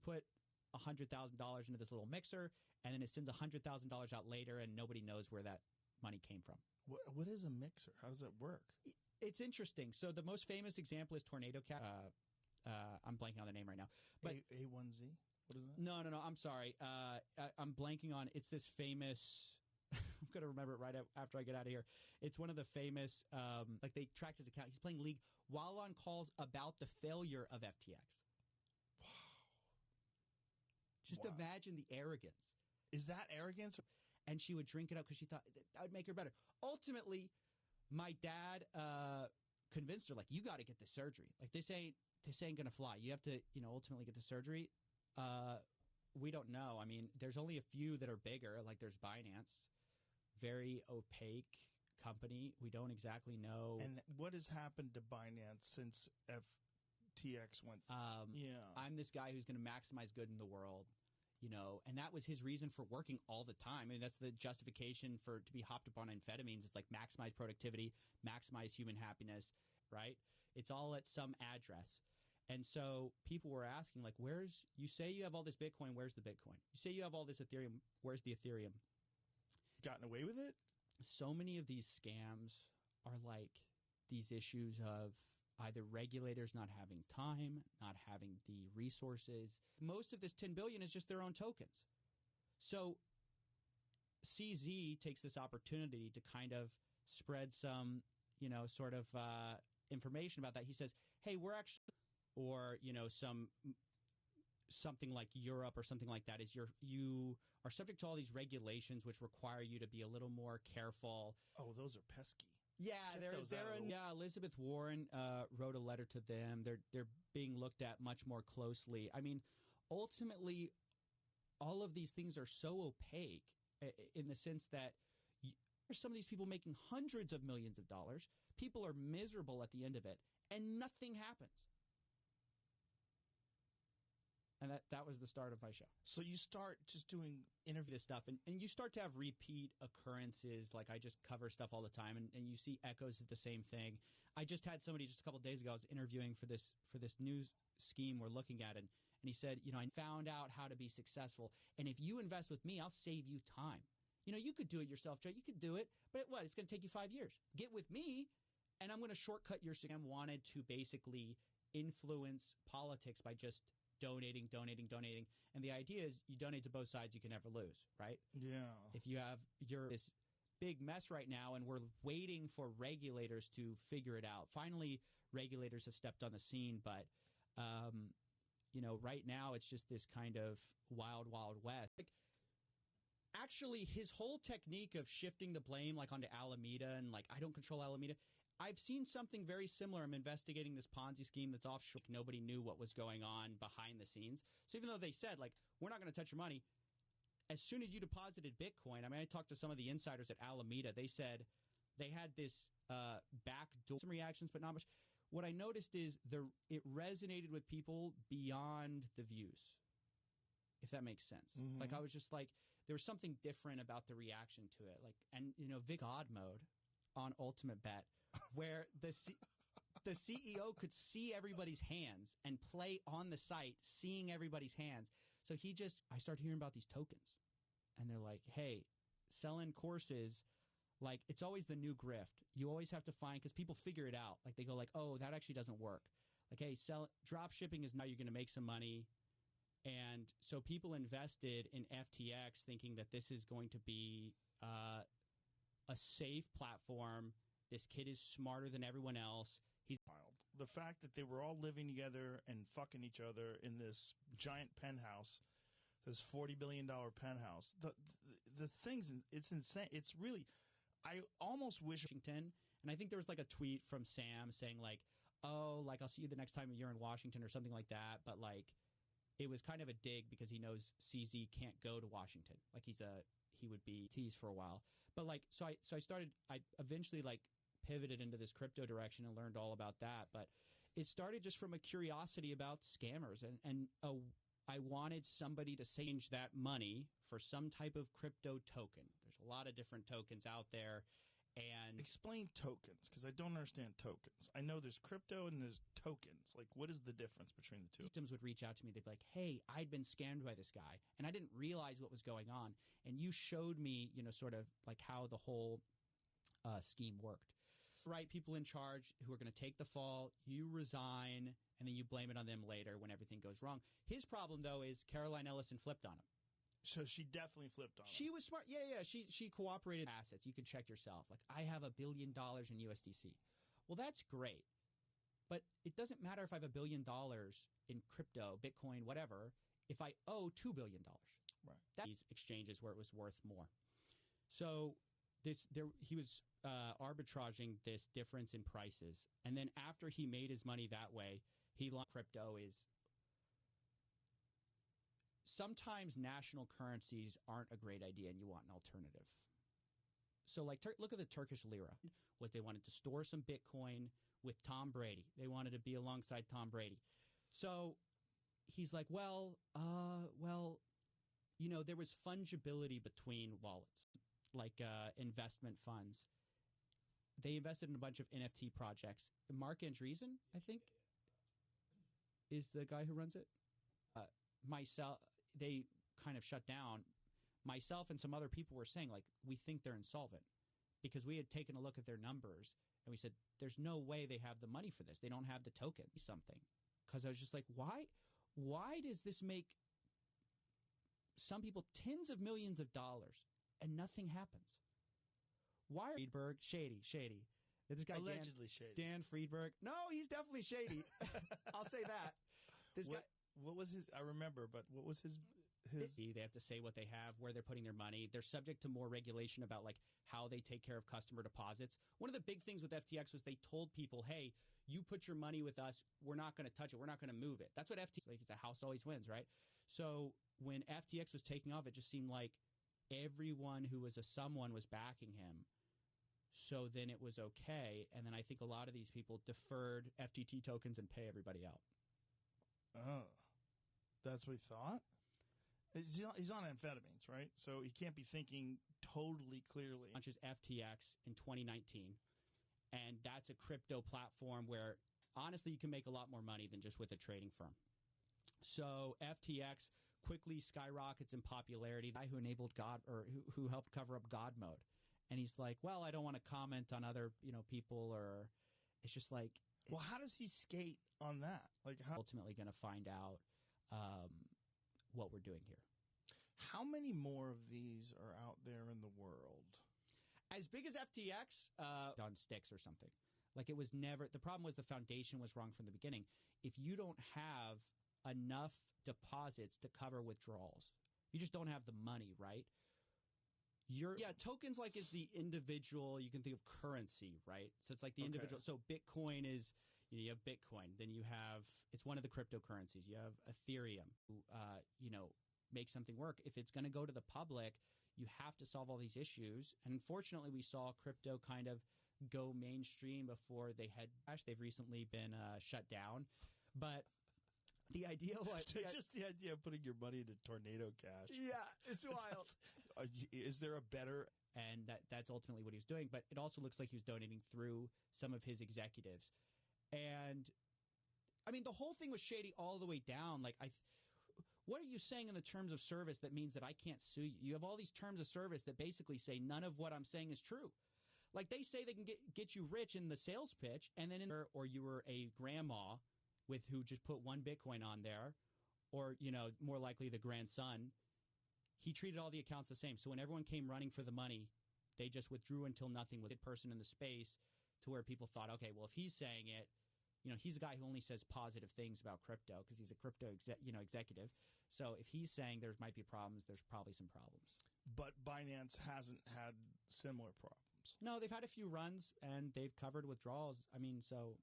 put $100,000 into this little mixer, and then it sends $100,000 out later, and nobody knows where that money came from. What is a mixer? How does it work? It's interesting. So the most famous example is Tornado Cat. I'm blanking on the name right now. But A1Z? What is that? No. I'm sorry. I'm blanking on. It's this famous. I'm going to remember it right after I get out of here. It's one of the famous. Like they tracked his account. He's playing League while on calls about the failure of FTX. Wow. Just imagine the arrogance. Is that arrogance? And she would drink it up because she thought that would make her better. Ultimately, my dad convinced her, like, you got to get the surgery. Like, this ain't going to fly. You have to, ultimately get the surgery. We don't know. I mean, there's only a few that are bigger. Like, there's Binance, very opaque company. We don't exactly know. And what has happened to Binance since FTX went? I'm this guy who's going to maximize good in the world. And that was his reason for working all the time. I mean, that's the justification to be hopped up on amphetamines. It's like maximize productivity, maximize human happiness, right? It's all at some address. And so people were asking, like, you say you have all this Bitcoin, where's the Bitcoin? You say you have all this Ethereum, where's the Ethereum? Gotten away with it? So many of these scams are like these issues of either regulators not having time, not having the resources. Most of this $10 billion is just their own tokens. So CZ takes this opportunity to kind of spread some, sort of information about that. He says, hey, we're actually, or, something like Europe or something like that, is you are subject to all these regulations which require you to be a little more careful. Oh, those are pesky. Yeah, Elizabeth Warren wrote a letter to them. They're being looked at much more closely. I mean, ultimately, all of these things are so opaque in the sense that there's some of these people making hundreds of millions of dollars. People are miserable at the end of it, and nothing happens. And that was the start of my show. So you start just doing interview this stuff, and you start to have repeat occurrences. Like, I just cover stuff all the time, and you see echoes of the same thing. I just had somebody just a couple of days ago I was interviewing for this news scheme we're looking at, and he said, I found out how to be successful, and if you invest with me, I'll save you time. You could do it yourself, Joe. You could do it, but it's going to take you 5 years. Get with me, and I'm going to shortcut your scam. Wanted to basically influence politics by just donating. And the idea is you donate to both sides, you can never lose, right? Yeah. If you're this big mess right now, and we're waiting for regulators to figure it out. Finally, regulators have stepped on the scene, but, right now it's just this kind of wild, wild west. Like, actually, his whole technique of shifting the blame, like, onto Alameda and, like, I don't control Alameda, I've seen something very similar. I'm investigating this Ponzi scheme that's offshore. Nobody knew what was going on behind the scenes. So even though they said, like, we're not going to touch your money, as soon as you deposited Bitcoin, I talked to some of the insiders at Alameda. They said they had this backdoor, some reactions, but not much. What I noticed is it resonated with people beyond the views, if that makes sense. Mm-hmm. Like, I was just like, there was something different about the reaction to it. Like, and, Vic God mode on Ultimate Bet, where the CEO could see everybody's hands and play on the site, seeing everybody's hands. So I started hearing about these tokens, and they're like, hey, selling courses, like, it's always the new grift. You always have to find, because people figure it out. Like, they go like, oh, that actually doesn't work. Like, hey, drop shipping is now you're going to make some money. And so people invested in FTX thinking that this is going to be a safe platform. This kid is smarter than everyone else. He's wild. The fact that they were all living together and fucking each other in this giant penthouse, this $40 billion penthouse. The things, it's insane. It's really, I almost wish. Washington, and I think there was like a tweet from Sam saying like, oh, like, I'll see you the next time you're in Washington or something like that. But like, it was kind of a dig because he knows CZ can't go to Washington. Like, he would be teased for a while. But like, so I eventually like pivoted into this crypto direction and learned all about that. But it started just from a curiosity about scammers, and I wanted somebody to change that money for some type of crypto token. There's a lot of different tokens out there, And explain tokens, because I don't understand tokens. I know there's crypto and there's tokens. Like, what is the difference between the two? Victims would reach out to me. They'd be like, hey, I'd been scammed by this guy, and I didn't realize what was going on. And you showed me, sort of like how the whole scheme worked. Right, people in charge who are going to take the fall, you resign, and then you blame it on them later when everything goes wrong. His problem, though, is Caroline Ellison flipped on him. So she definitely flipped on him. She was smart. Yeah. She cooperated assets. You can check yourself. Like, I have $1 billion in USDC. Well, that's great. But it doesn't matter if I have $1 billion in crypto, Bitcoin, whatever, if I owe $2 billion. Right. These exchanges where it was worth more. So he was arbitraging this difference in prices. And then after he made his money that way, he launched crypto is sometimes national currencies aren't a great idea and you want an alternative. So like look at the Turkish lira. What they wanted to store some Bitcoin with Tom Brady. They wanted to be alongside Tom Brady. So he's like, there was fungibility between wallets, like investment funds. They invested in a bunch of NFT projects. Mark Andreessen, I think, is the guy who runs it. They kind of shut down. Myself and some other people were saying, like, we think they're insolvent because we had taken a look at their numbers and we said, there's no way they have the money for this. They don't have the token. Something. Because I was just like, why does this make some people tens of millions of dollars and nothing happens? Why? Friedberg, shady. This guy allegedly shady. Dan Friedberg. No, he's definitely shady. I'll say that. This guy. What was his? I remember, but what was his? They have to say what they have, where they're putting their money. They're subject to more regulation about like how they take care of customer deposits. One of the big things with FTX was they told people, "Hey, you put your money with us. We're not going to touch it. We're not going to move it." That's what FTX. Like, the house always wins, right? So when FTX was taking off, it just seemed like everyone who was someone was backing him. So then it was okay, and then I think a lot of these people deferred FTT tokens and pay everybody out. Oh, that's what he thought? He's on amphetamines, right? So he can't be thinking totally clearly. Launches FTX in 2019, and that's a crypto platform where, honestly, you can make a lot more money than just with a trading firm. So FTX quickly skyrockets in popularity. The guy who enabled God, or who helped cover up God mode. And he's like, well, I don't want to comment on other, people, or it's just like. Well, how does he skate on that? Like, how ultimately going to find out what we're doing here. How many more of these are out there in the world? As big as FTX, on sticks or something. Like, it was never. The problem was the foundation was wrong from the beginning. If you don't have enough deposits to cover withdrawals, you just don't have the money, right? Tokens like is the individual. You can think of currency, right? So it's like the individual. So Bitcoin is, you have Bitcoin. Then you have, it's one of the cryptocurrencies. You have Ethereum, make something work. If it's going to go to the public, you have to solve all these issues. And unfortunately, we saw crypto kind of go mainstream before they had. They've recently been shut down, but. The idea was just the idea of putting your money into Tornado Cash. Yeah, it's wild. Is there a better? And that's ultimately what he was doing. But it also looks like he was donating through some of his executives. And I mean, the whole thing was shady all the way down. Like, what are you saying in the terms of service that means that I can't sue you? You have all these terms of service that basically say none of what I'm saying is true. Like, they say they can get you rich in the sales pitch, and then or you were a grandma who just put one Bitcoin on there, or, more likely the grandson, he treated all the accounts the same. So when everyone came running for the money, they just withdrew until nothing was a person in the space, to where people thought, okay, well, if he's saying it, he's a guy who only says positive things about crypto because he's a crypto executive. So if he's saying there might be problems, there's probably some problems. But Binance hasn't had similar problems. No, they've had a few runs, and they've covered withdrawals. I mean, so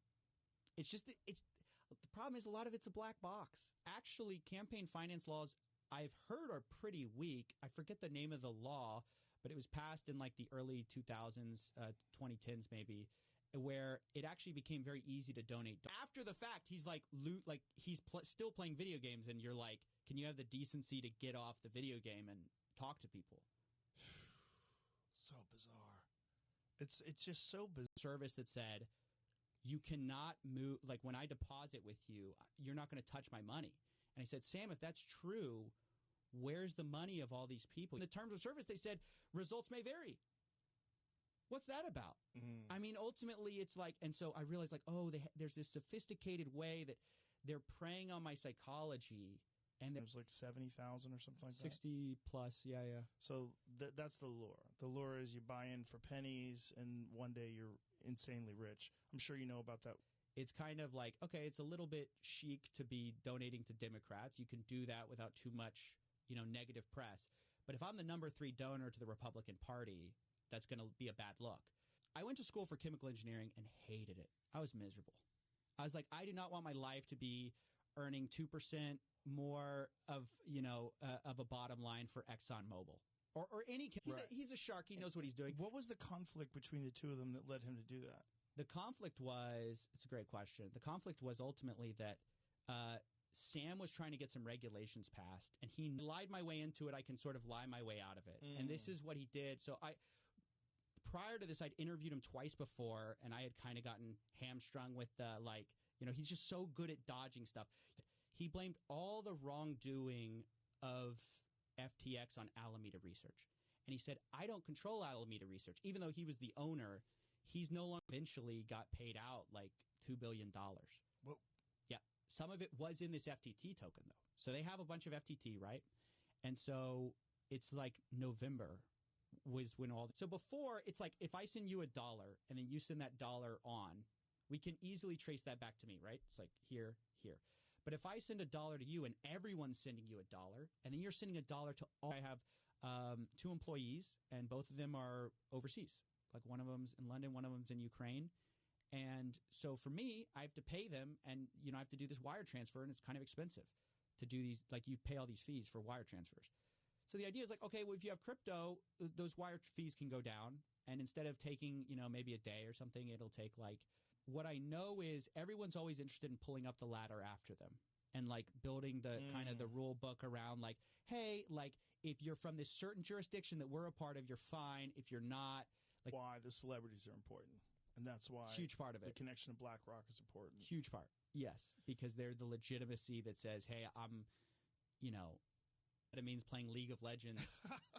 it's just the problem is a lot of it's a black box. Actually, campaign finance laws, I've heard, are pretty weak. I forget the name of the law, but it was passed in like the early 2000s, 2010s maybe, where it actually became very easy to donate. After the fact, he's like he's still playing video games, and you're like, can you have the decency to get off the video game and talk to people? So bizarre. It's just so bizarre. Service that said, you cannot move, like when I deposit with you, you're not going to touch my money. And I said, Sam, if that's true, where's the money of all these people? In the terms of service, they said, results may vary. What's that about? Mm. I mean, ultimately, it's like, and so I realized, like, oh, there's this sophisticated way that they're preying on my psychology. And it was like 70,000 or something like 60 plus, yeah. So that's the lure. The lure is you buy in for pennies, and one day you're insanely rich. I'm sure you know about that. It's kind of like, okay, it's a little bit chic to be donating to Democrats. You can do that without too much, negative press. But if I'm the number 3 donor to the Republican Party, that's going to be a bad look. I went to school for chemical engineering and hated it. I was miserable. I was like, I do not want my life to be earning 2% more of a bottom line for ExxonMobil or any. He's a shark. He knows what he's doing. What was the conflict between the two of them that led him to do that? The conflict was, it's a great question. The conflict was ultimately that Sam was trying to get some regulations passed, and he lied my way into it. I can sort of lie my way out of it. And this is what he did. So prior to this, I'd interviewed him twice before, and I had kind of gotten hamstrung with he's just so good at dodging stuff. He blamed all the wrongdoing of FTX on Alameda Research. And he said, I don't control Alameda Research. Even though he was the owner, he's no longer eventually got paid out like $2 billion. Whoa. Yeah. Some of it was in this FTT token, though. So they have a bunch of FTT, right? And so it's like November was when all... So before, it's like if I send you $1 and then you send that dollar on, we can easily trace that back to me, right? It's like here. But if I send $1 to you and everyone's sending you $1, and then you're sending $1 to all... I have 2 employees, and both of them are overseas. Like one of them's in London, one of them's in Ukraine. And so for me, I have to pay them, and I have to do this wire transfer, and it's kind of expensive to do these. Like you pay all these fees for wire transfers. So the idea is like, okay, well, if you have crypto, those wire fees can go down, and instead of taking maybe a day or something, it'll take like... What I know is everyone's always interested in pulling up the ladder after them and like building the kind of the rule book around like, hey, like if you're from this certain jurisdiction that we're a part of, you're fine. If you're not, like why the celebrities are important. And that's why it's a huge part of it. The connection to BlackRock is important. Huge part. Yes. Because they're the legitimacy that says, hey, I'm, it means playing League of Legends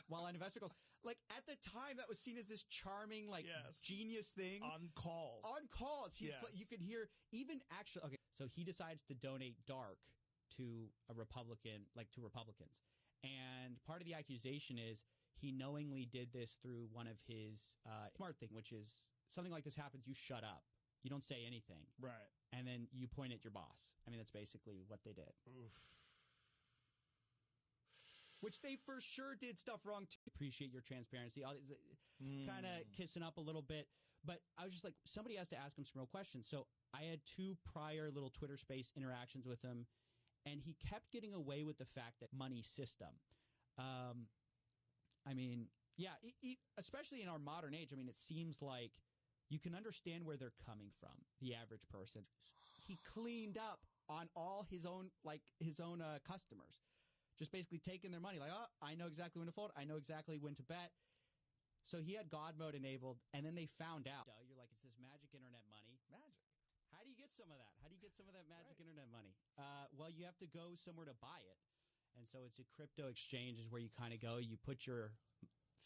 while on investor calls. Like at the time, that was seen as this charming, like genius thing. On calls. You could hear even actually. Okay, so he decides to donate dark to a Republican, like to Republicans, and part of the accusation is he knowingly did this through one of his smart thing, which is something like this happens, you shut up, you don't say anything, right, and then you point at your boss. I mean, that's basically what they did. Oof. Which they for sure did stuff wrong to appreciate your transparency. Kind of kissing up a little bit. But I was just like, somebody has to ask him some real questions. So I had 2 prior little Twitter space interactions with him, and he kept getting away with the fact that money system. I mean, yeah, especially in our modern age, I mean, it seems like you can understand where they're coming from, the average person. He cleaned up on all his own customers. Just basically taking their money, like, oh, I know exactly when to fold. I know exactly when to bet. So he had God mode enabled, and then they found out. You're like, it's this magic internet money. Magic. How do you get some of that? How do you get some of that magic internet money? Well, you have to go somewhere to buy it. And so it's a crypto exchange is where you kind of go. You put your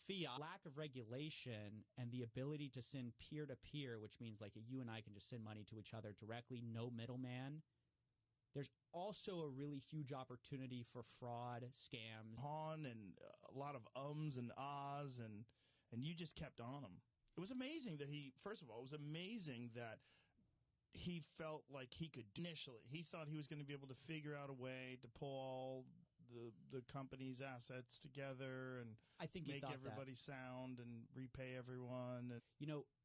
fiat. Lack of regulation and the ability to send peer-to-peer, which means like you and I can just send money to each other directly, no middleman. There's also a really huge opportunity for fraud, scams. And a lot of ums and ahs, and you just kept on him. It was amazing that he felt like he could initially. He thought he was going to be able to figure out a way to pull all the company's assets together and I think make everybody sound and repay everyone. And,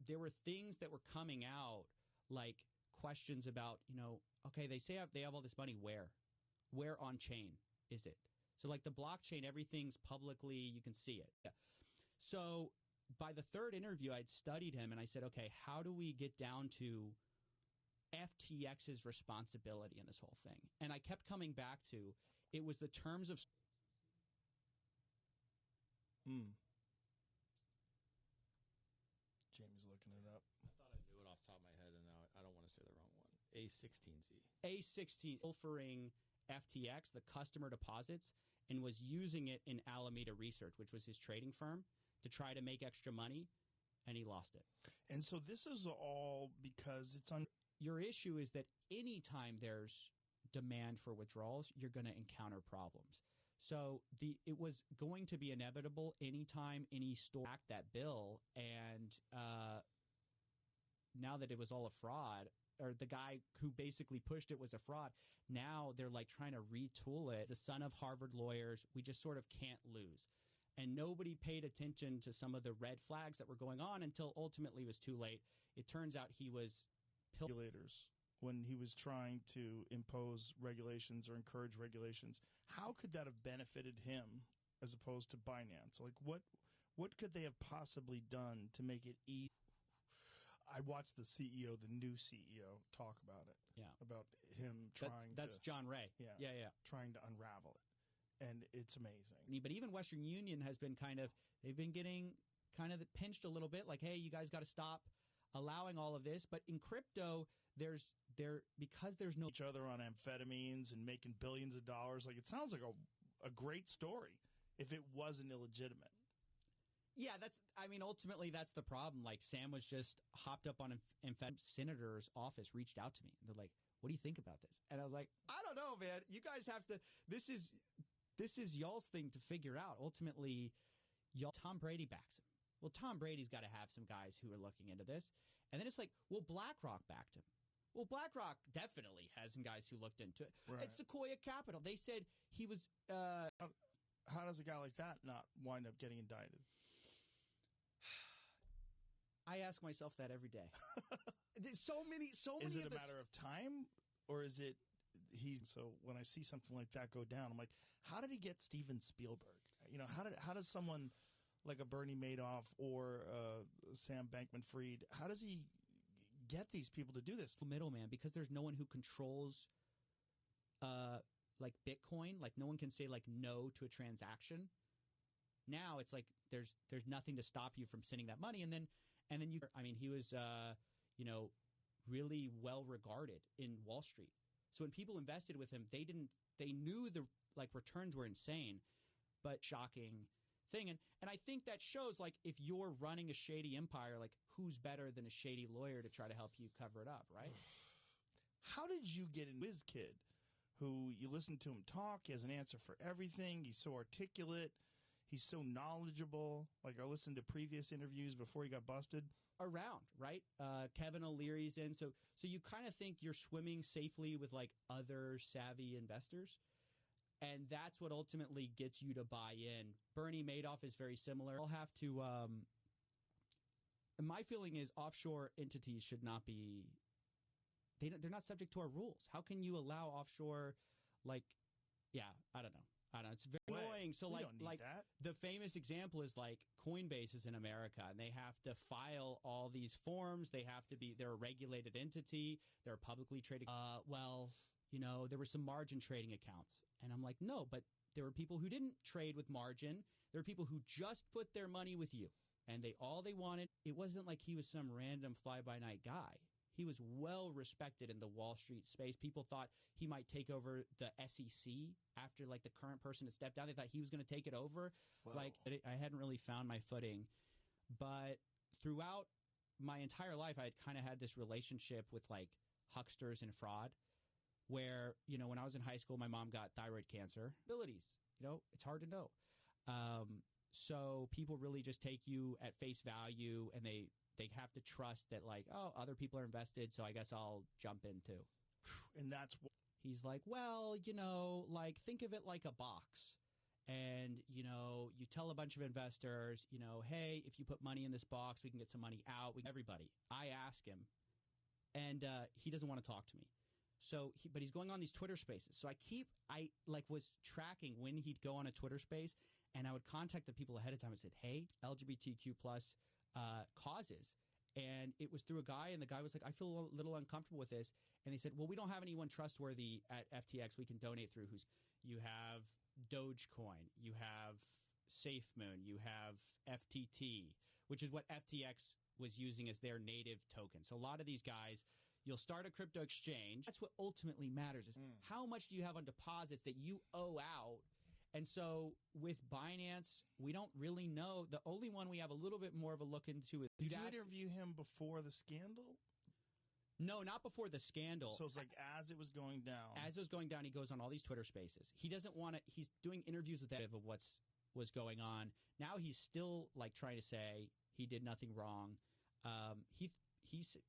there were things that were coming out like questions about, okay, they say they have all this money. Where on chain is it? So like the blockchain, everything's publicly, you can see it. Yeah. So by the 3rd interview, I'd studied him and I said, okay, how do we get down to FTX's responsibility in this whole thing? And I kept coming back to, it was the terms of... Jamie's A16Z. A16 pilfering FTX, the customer deposits, and was using it in Alameda Research, which was his trading firm, to try to make extra money, and he lost it. And so this is all because it's on. Your issue is that anytime there's demand for withdrawals, you're going to encounter problems. So it was going to be inevitable anytime any store backed that bill, and now that it was all a fraud, or the guy who basically pushed it was a fraud, now they're like trying to retool it. The son of Harvard lawyers, we just sort of can't lose. And nobody paid attention to some of the red flags that were going on until ultimately it was too late. It turns out he was regulators when he was trying to impose regulations or encourage regulations. How could that have benefited him as opposed to Binance? Like, what could they have possibly done to make it easy? I watched the CEO, the new CEO, talk about it. Yeah. About him trying that's John Ray. Yeah. Trying to unravel it. And it's amazing. But even Western Union has been they've been getting kind of pinched a little bit, like, hey, you guys got to stop allowing all of this. But in crypto, because there's no each other on amphetamines and making billions of dollars. Like, it sounds like a great story if it wasn't illegitimate. Yeah, ultimately that's the problem. Like, Sam was just hopped up on amphetamine. Senator's office reached out to me. They're like, what do you think about this? And I was like, I don't know, man. You guys have to, this is y'all's thing to figure out. Ultimately, Tom Brady backs him. Well, Tom Brady's got to have some guys who are looking into this. And then it's like, well, BlackRock backed him. Well, BlackRock definitely has some guys who looked into it. Right. It's Sequoia Capital. They said he was... How does a guy like that not wind up getting indicted? I ask myself that every day. There's so many. Is it a matter of time, or is it so when I see something like that go down, I'm like, how did he get Steven Spielberg? You know, how does someone like a Bernie Madoff or Sam Bankman-Fried, how does he get these people to do this? Middleman, because there's no one who controls like Bitcoin. Like, no one can say like no to a transaction. Now it's like there's nothing to stop you from sending that money, and then he was really well regarded in Wall Street. So when people invested with him, they knew the returns were insane, but shocking thing. And I think that shows, like, if you're running a shady empire, like, who's better than a shady lawyer to try to help you cover it up, right? How did you get in whiz kid who you listen to him talk, he has an answer for everything, he's so articulate, he's so knowledgeable. Like, I listened to previous interviews before he got busted. Around, right? Kevin O'Leary's in. So you kind of think you're swimming safely with, like, other savvy investors. And that's what ultimately gets you to buy in. Bernie Madoff is very similar. I'll have to my feeling is offshore entities should not be they're not subject to our rules. How can you allow offshore, like, I don't know. It's very annoying. So like that. The famous example is like Coinbase is in America, and they have to file all these forms. They're a regulated entity. They're publicly traded. There were some margin trading accounts, and I'm like, no, but there were people who didn't trade with margin. There were people who just put their money with you, and they wanted. It wasn't like he was some random fly-by-night guy. He was well respected in the Wall Street space. People thought he might take over the SEC after, like, the current person had stepped down. They thought he was going to take it over. Whoa. Like, I hadn't really found my footing. But throughout my entire life, I had kind of had this relationship with, like, hucksters and fraud where, when I was in high school, my mom got thyroid cancer. Abilities, it's hard to know. So people really just take you at face value, and they have to trust that, like, oh, other people are invested, so I guess I'll jump in too. And that's he's like, well, like, think of it like a box. And, you tell a bunch of investors, hey, if you put money in this box, we can get some money out. Everybody. I ask him, and he doesn't want to talk to me. So, but he's going on these Twitter spaces. So I was tracking when he'd go on a Twitter space, and I would contact the people ahead of time and said, hey, LGBTQ plus causes. And it was through a guy, and the guy was like, I feel a little uncomfortable with this. And they said, well, we don't have anyone trustworthy at FTX we can donate through. You have Dogecoin, you have SafeMoon, you have FTT, which is what FTX was using as their native token. So a lot of these guys, You'll start a crypto exchange. That's what ultimately matters is how much do you have on deposits that you owe out. And so with Binance, we don't really know. The only one we have a little bit more of a look into is... Did you interview him before the scandal? No, not before the scandal. So it's like as it was going down. As it was going down, he goes on all these Twitter spaces. He doesn't want to... He's doing interviews with that of was going on. Now he's still like trying to say he did nothing wrong. He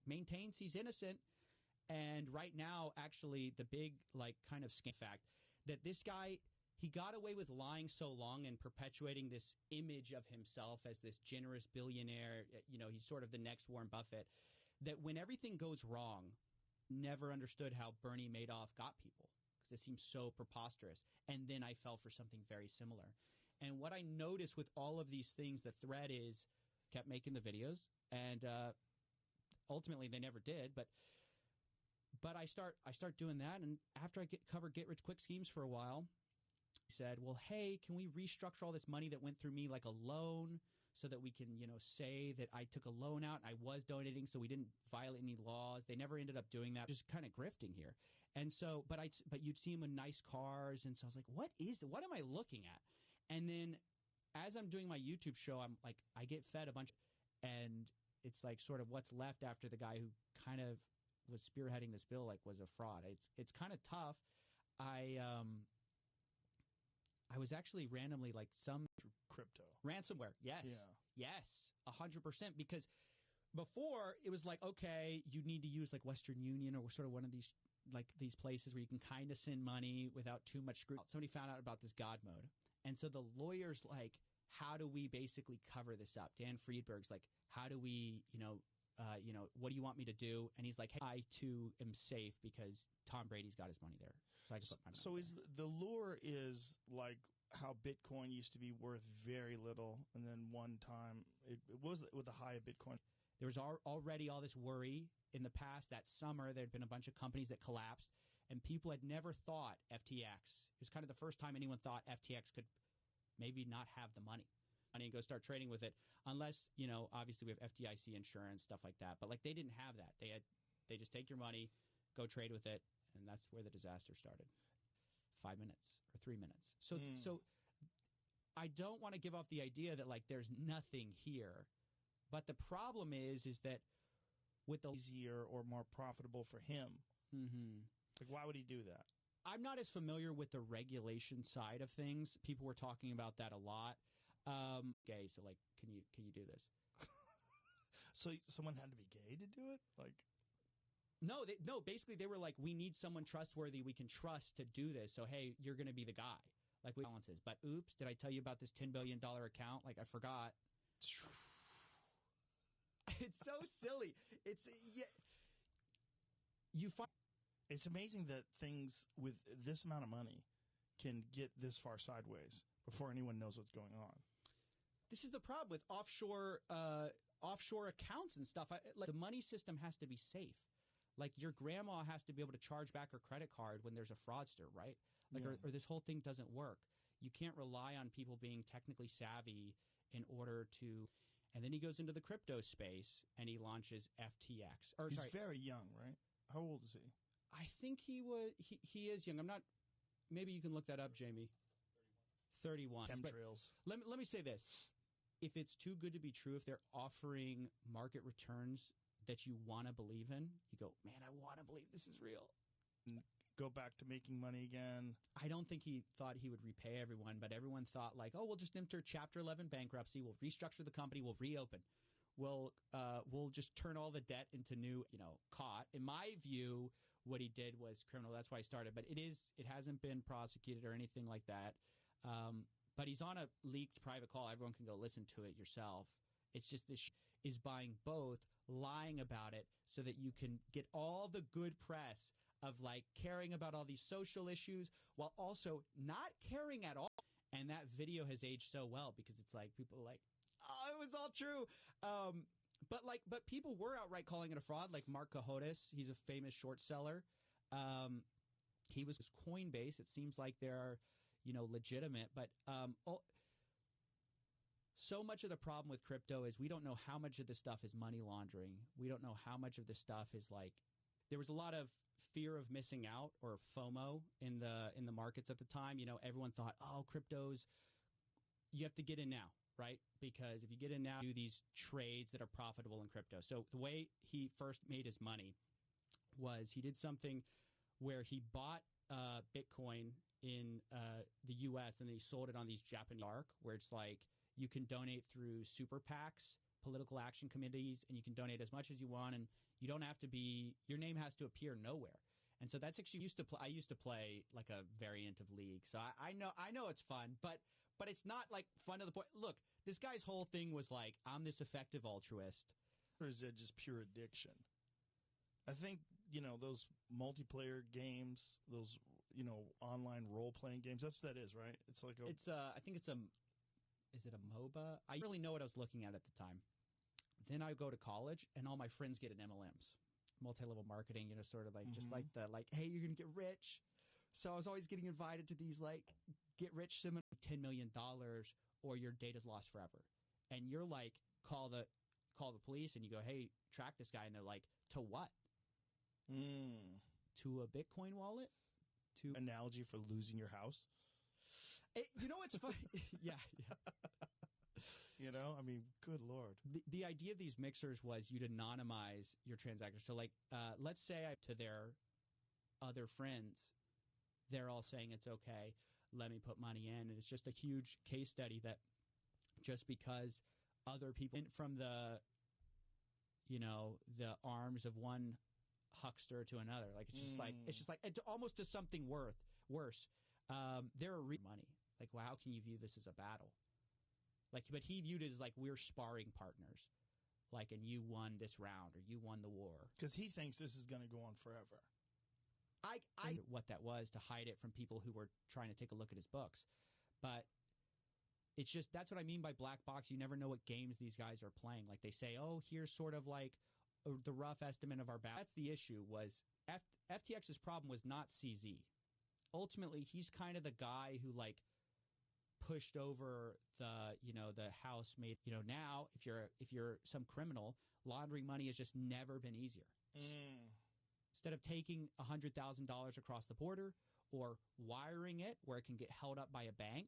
maintains he's innocent. And right now, actually, the big like kind of scam fact that this guy... He got away with lying so long and perpetuating this image of himself as this generous billionaire. You know, he's sort of the next Warren Buffett. That when everything goes wrong, never understood how Bernie Madoff got people because it seems so preposterous. And then I fell for something very similar. And what I noticed with all of these things, the thread is kept making the videos, and ultimately they never did. But I start doing that, and after I cover get rich quick schemes for a while. He said, well, hey, can we restructure all this money that went through me like a loan so that we can, you know, say that I took a loan out and I was donating so we didn't violate any laws. They never ended up doing that. Just kind of grifting here. And so, but you'd see him in nice cars. And so I was like, what am I looking at? And then as I'm doing my YouTube show, I'm like, I get fed a bunch and it's like sort of what's left after the guy who kind of was spearheading this bill, like was a fraud. It's kind of tough. I was actually randomly like through crypto ransomware. Yes. Yeah. Yes. 100%. Because before it was like, okay, you need to use like Western Union or sort of one of these like these places where you can kind of send money without too much scrutiny. Somebody found out about this God mode. And so the lawyer's like, how do we basically cover this up? Dan Friedberg's like, how do we, what do you want me to do? And he's like, hey, I too am safe because Tom Brady's got his money there. So I can put my money there. Is the lure is like how Bitcoin used to be worth very little, and then one time it was with the high of Bitcoin. There was already all this worry in the past. That summer, there had been a bunch of companies that collapsed, and people had never thought FTX. It was kind of the first time anyone thought FTX could maybe not have the money and go start trading with it, unless, you know, obviously we have FDIC insurance, stuff like that. But like they didn't have that. They just take your money, go trade with it, and that's where the disaster started. 5 minutes or 3 minutes. So I don't want to give off the idea that like there's nothing here, but the problem is that with the easier or more profitable for him. Mm-hmm. Like, why would he do that? I'm not as familiar with the regulation side of things. People were talking about that a lot. Gay, so like, can you do this? So someone had to be gay to do it? Like, no. Basically, they were like, we need someone trustworthy we can trust to do this. So hey, you're going to be the guy. Like balances. But oops, did I tell you about this $10 billion account? Like I forgot. It's so silly. It's amazing that things with this amount of money can get this far sideways before anyone knows what's going on. This is the problem with offshore accounts and stuff. Like the money system has to be safe. Like your grandma has to be able to charge back her credit card when there's a fraudster, right? Like, yeah. or this whole thing doesn't work. You can't rely on people being technically savvy in order to. And then he goes into the crypto space and he launches FTX. He's very young, right? How old is he? I think he is young. I'm not. Maybe you can look that up, Jamie. 31. Chemtrails. Let me say this. If it's too good to be true, if they're offering market returns that you want to believe in, you go, man, I want to believe this is real. Go back to making money again. I don't think he thought he would repay everyone, but everyone thought like, oh, we'll just enter Chapter 11 bankruptcy. We'll restructure the company. We'll reopen. We'll just turn all the debt into new, caught. In my view, what he did was criminal. That's why I started. But it hasn't been prosecuted or anything like that. But he's on a leaked private call. Everyone can go listen to it yourself. It's just this is buying both, lying about it so that you can get all the good press of like caring about all these social issues while also not caring at all. And that video has aged so well because it's like people are like, oh, it was all true. But people were outright calling it a fraud. Like Mark Cohodes, he's a famous short seller. He was Coinbase. It seems like there are, legitimate, but so much of the problem with crypto is we don't know how much of this stuff is money laundering. We don't know how much of this stuff is like there was a lot of fear of missing out, or FOMO, in the markets at the time. Everyone thought, oh, cryptos, you have to get in now, right? Because if you get in now, do these trades that are profitable in crypto. So the way he first made his money was he did something where he bought Bitcoin in the U.S. and then he sold it on these Japanese dark, where it's like you can donate through super PACs, political action committees, and you can donate as much as you want, and you don't have to be, your name has to appear nowhere. And so that's actually I used to play like a variant of League. So I know it's fun, but it's not like fun to the point. Look, this guy's whole thing was like, I'm this effective altruist. Or is it just pure addiction? I think, those multiplayer games, those, online role-playing games, that's what that is, right? It's like I think it's is it a MOBA? I didn't really know what I was looking at the time. Then I go to college, and all my friends get an MLMs, multi-level marketing, sort of like, just like hey, you're going to get rich. So I was always getting invited to these, like, get-rich seminars, $10 million, or your data's lost forever. And you're like, call the police, and you go, hey, track this guy. And they're like, to what? To a Bitcoin wallet? To analogy for losing your house? It's funny. Yeah. I mean, good Lord. The idea of these mixers was you'd anonymize your transactions. So, like, let's say to their other friends, they're all saying it's okay, let me put money in. And it's just a huge case study that just because other people from the arms of one huckster to another, like, it's just like it's almost to something worse. There are money. Like, well, how can you view this as a battle? Like, but he viewed it as like, we're sparring partners. Like, and you won this round, or you won the war. Because he thinks this is going to go on forever. I what that was, to hide it from people who were trying to take a look at his books. But it's just, that's what I mean by black box. You never know what games these guys are playing. Like, they say, oh, here's sort of like the rough estimate of our balance. That's the issue. Was FTX's problem was not CZ. Ultimately, he's kind of the guy who, like, pushed over the house made. Now if you're some criminal, laundering money has just never been easier. Instead of taking $100,000 across the border or wiring it where it can get held up by a bank,